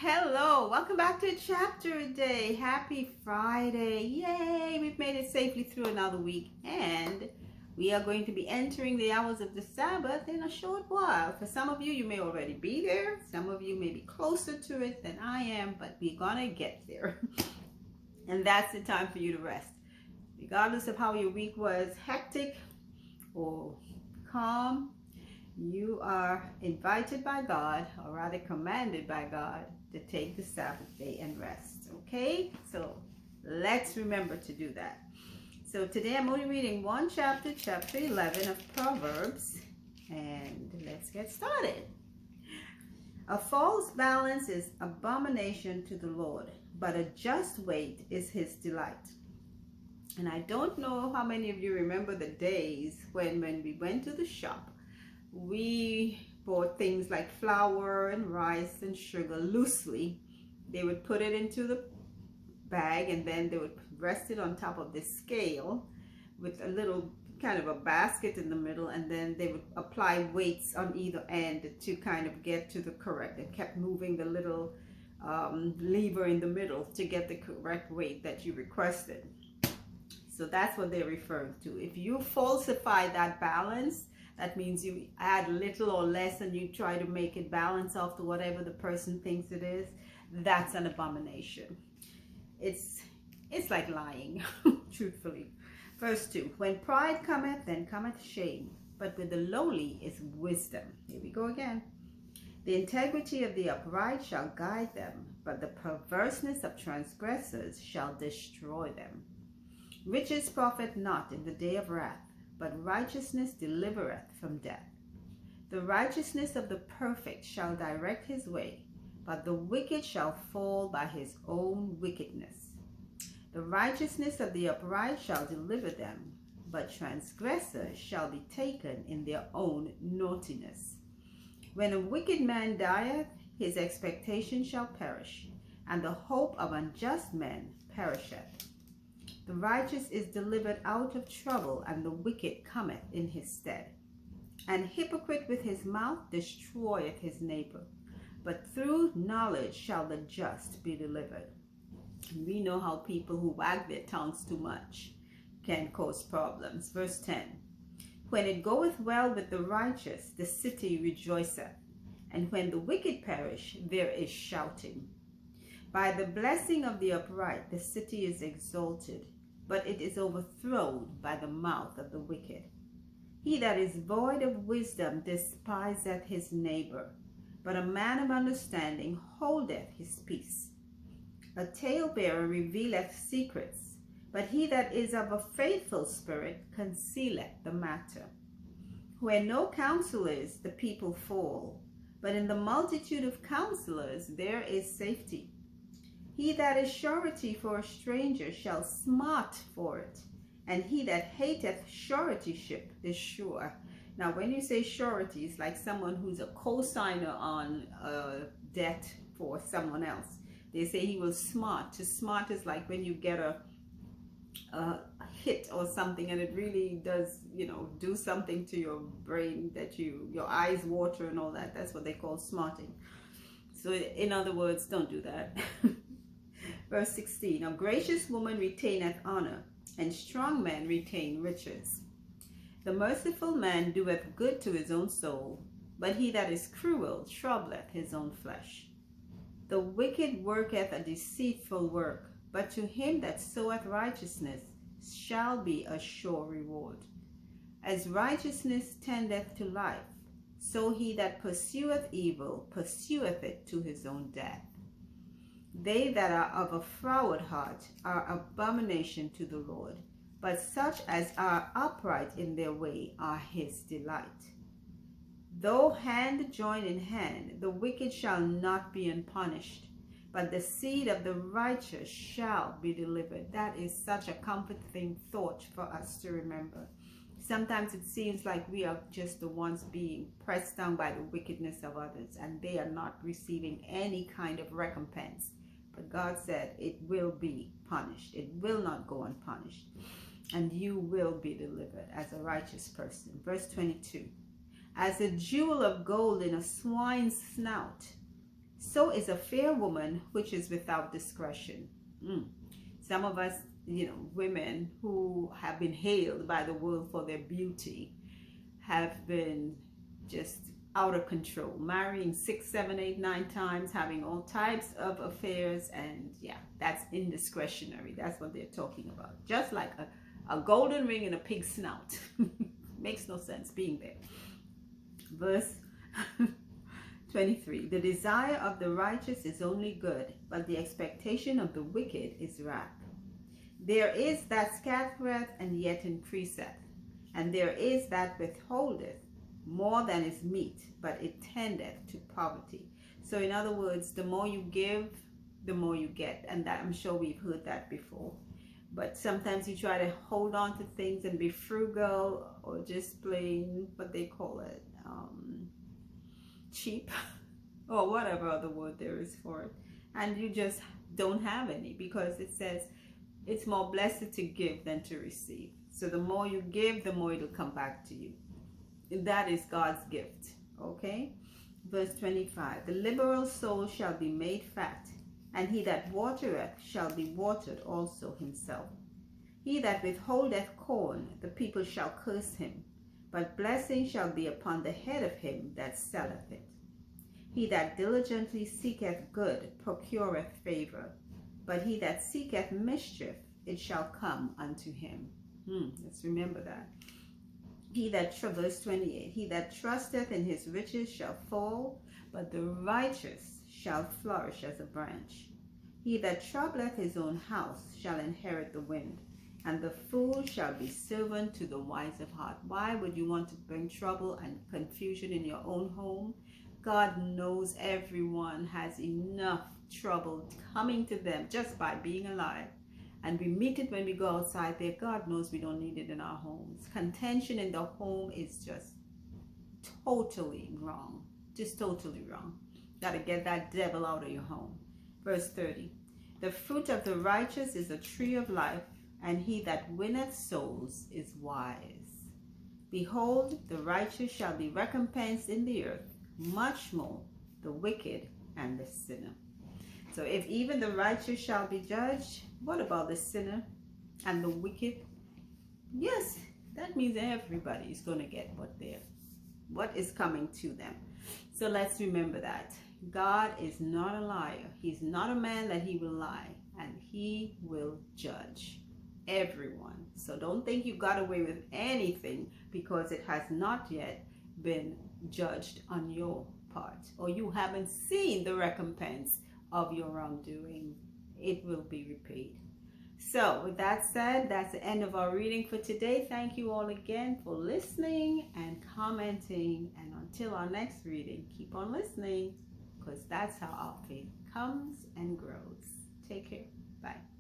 Hello, welcome back to a chapter a day. Happy Friday. Yay, we've made it safely through another week, and we are going to be entering the hours of the Sabbath in a short while. For some of you, you may already be there. Some of you may be closer to it than I am, but we're gonna get there. And that's the time for you to rest. Regardless of how your week was, hectic or calm, you are invited by God, or rather commanded by God, to take the Sabbath day and rest. Okay? So let's remember to do that. So today I'm only reading one chapter, chapter 11 of Proverbs, and let's get started. A false balance is abomination to the Lord, but a just weight is his delight. And I don't know how many of you remember the days when we went to the shop, we bought things like flour and rice and sugar loosely. They would put it into the bag, and then they would rest it on top of the scale with a little kind of a basket in the middle, and then they would apply weights on either end to kind of get to the correct. They kept moving the little lever in the middle to get the correct weight that you requested. So that's what they're referring to. If you falsify that balance, that means you add little or less and you try to make it balance off to whatever the person thinks it is, that's an abomination. It's like lying, truthfully. Verse 2, when pride cometh, then cometh shame, but with the lowly is wisdom. Here we go again. The integrity of the upright shall guide them, but the perverseness of transgressors shall destroy them. Riches profit not in the day of wrath, but righteousness delivereth from death. The righteousness of the perfect shall direct his way, but the wicked shall fall by his own wickedness. The righteousness of the upright shall deliver them, but transgressors shall be taken in their own naughtiness. When a wicked man dieth, his expectation shall perish, and the hope of unjust men perisheth. The righteous is delivered out of trouble, and the wicked cometh in his stead. An hypocrite with his mouth destroyeth his neighbor, but through knowledge shall the just be delivered. And we know how people who wag their tongues too much can cause problems. Verse 10, when it goeth well with the righteous, the city rejoiceth, and when the wicked perish, there is shouting. By the blessing of the upright, the city is exalted, but it is overthrown by the mouth of the wicked. He that is void of wisdom despiseth his neighbor, but a man of understanding holdeth his peace. A talebearer revealeth secrets, but he that is of a faithful spirit concealeth the matter. Where no counsel is, the people fall, but in the multitude of counselors there is safety. He that is surety for a stranger shall smart for it, and he that hateth suretyship is sure. Now, when you say surety, it's like someone who's a co-signer on a debt for someone else. They say he will smart. To smart is like when you get a hit or something, and it really does, do something to your brain that your eyes water and all that. That's what they call smarting. So in other words, don't do that. Verse 16, a gracious woman retaineth honor, and strong men retain riches. The merciful man doeth good to his own soul, but he that is cruel troubleth his own flesh. The wicked worketh a deceitful work, but to him that soweth righteousness shall be a sure reward. As righteousness tendeth to life, so he that pursueth evil pursueth it to his own death. They that are of a froward heart are abomination to the Lord, but such as are upright in their way are his delight. Though hand join in hand, the wicked shall not be unpunished, but the seed of the righteous shall be delivered. That is such a comforting thought for us to remember. Sometimes it seems like we are just the ones being pressed down by the wickedness of others, and they are not receiving any kind of recompense. But God said it will be punished. It will not go unpunished. And you will be delivered as a righteous person. Verse 22. As a jewel of gold in a swine's snout, So is a fair woman which is without discretion. Some of us, women who have been hailed by the world for their beauty have been just out of control, marrying 6, 7, 8, 9 times, having all types of affairs, and yeah, that's indiscretionary. That's what they're talking about. Just like a golden ring in a pig's snout. Makes no sense being there. Verse 23. The desire of the righteous is only good, but the expectation of the wicked is wrath. There is that scattereth and yet increaseth, and there is that withholdeth more than is meet, but it tendeth to poverty. So in other words, the more you give, the more you get. And that, I'm sure we've heard that before. But sometimes you try to hold on to things and be frugal, or just plain, what they call it, cheap, or whatever other word there is for it. And you just don't have any, because it says it's more blessed to give than to receive. So the more you give, the more it'll come back to you. That is God's gift. Okay? Verse 25. The liberal soul shall be made fat, and he that watereth shall be watered also himself. He that withholdeth corn, the people shall curse him, but blessing shall be upon the head of him that selleth it. He that diligently seeketh good procureth favor, but he that seeketh mischief, it shall come unto him. Let's remember that. Verse 28, he that trusteth in his riches shall fall, but the righteous shall flourish as a branch. He that troubleth his own house shall inherit the wind, and the fool shall be servant to the wise of heart. Why would you want to bring trouble and confusion in your own home? God knows everyone has enough trouble coming to them just by being alive. And we meet it when we go outside there. God knows we don't need it in our homes. Contention in the home is just totally wrong. Just totally wrong. Got to get that devil out of your home. Verse 30. The fruit of the righteous is a tree of life, and he that winneth souls is wise. Behold, the righteous shall be recompensed in the earth, much more the wicked and the sinner. So if even the righteous shall be judged, what about the sinner and the wicked? Yes, that means everybody is going to get what is coming to them. So let's remember that. God is not a liar. He's not a man that he will lie, and he will judge everyone. So don't think you got away with anything because it has not yet been judged on your part, or you haven't seen the recompense of your wrongdoing. It will be repaid. So with that said, that's the end of our reading for today. Thank you all again for listening and commenting, and until our next reading, keep on listening, because that's how our faith comes and grows. Take care. Bye.